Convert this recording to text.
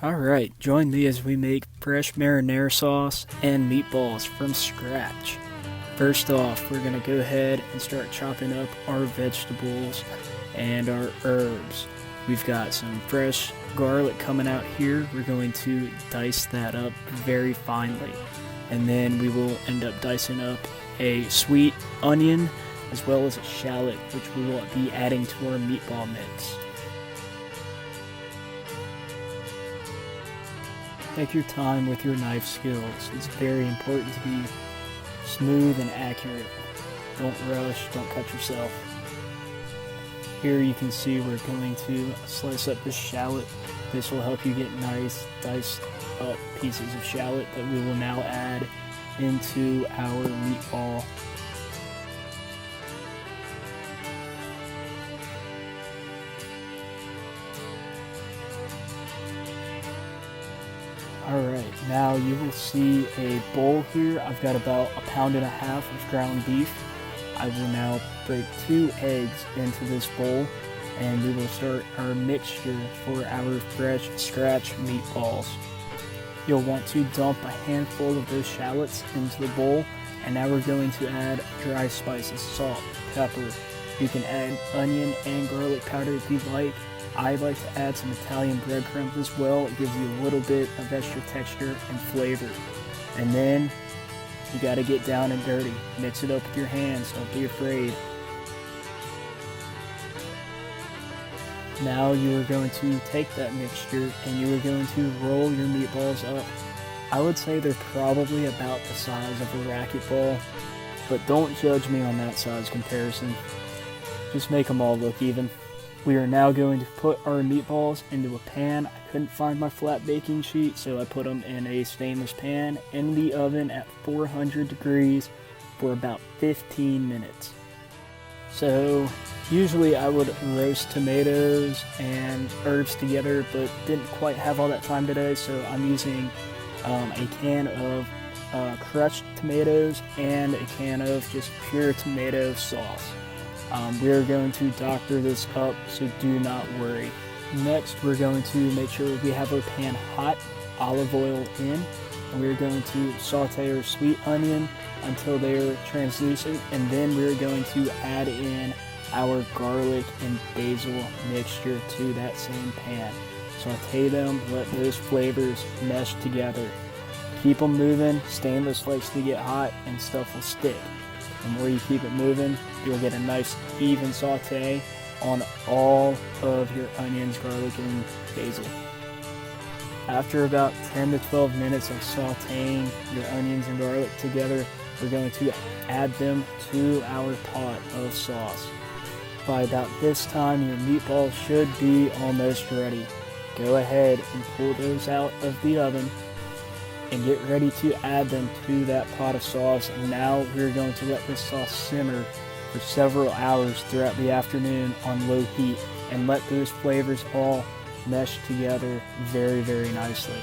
Alright, join me as we make fresh marinara sauce and meatballs from scratch. First off, we're going to go ahead and start chopping up our vegetables and our herbs. We've got some fresh garlic coming out here. We're going to dice that up very finely. And then we will end up dicing up a sweet onion as well as a shallot, which we will be adding to our meatball mix. Take your time with your knife skills. It's very important to be smooth and accurate. Don't rush, don't cut yourself. Here you can see we're going to slice up this shallot. This will help you get nice diced up pieces of shallot that we will now add into our meatball. Alright, now you will see a bowl here. I've got about 1.5 pounds of ground beef. I will now break 2 eggs into this bowl and we will start our mixture for our fresh scratch meatballs. You'll want to dump a handful of those shallots into the bowl, and now we're going to add dry spices, salt, pepper. You can add onion and garlic powder if you'd like. I like to add some Italian breadcrumbs as well. It gives you a little bit of extra texture and flavor. And then you got to get down and dirty. Mix it up with your hands, don't be afraid. Now you are going to take that mixture and you are going to roll your meatballs up. I would say they're probably about the size of a racquetball, but don't judge me on that size comparison. Just make them all look even. We are now going to put our meatballs into a pan. I couldn't find my flat baking sheet, so I put them in a stainless pan in the oven at 400 degrees for about 15 minutes. So usually I would roast tomatoes and herbs together, but didn't quite have all that time today, so I'm using a can of crushed tomatoes and a can of just pure tomato sauce. We're going to doctor this up, so do not worry. Next, we're going to make sure we have our pan hot, olive oil in, and we're going to saute our sweet onion until they're translucent, and then we're going to add in our garlic and basil mixture to that same pan. Saute them, let those flavors mesh together. Keep them moving. Stainless likes to get hot and stuff will stick. The more you keep it moving, you'll get a nice even saute on all of your onions, garlic, and basil. After about 10 to 12 minutes of sauteing your onions and garlic together, we're going to add them to our pot of sauce. By about this time, your meatballs should be almost ready. Go ahead and pull those out of the oven and get ready to add them to that pot of sauce. And now we're going to let this sauce simmer for several hours throughout the afternoon on low heat and let those flavors all mesh together very, very nicely.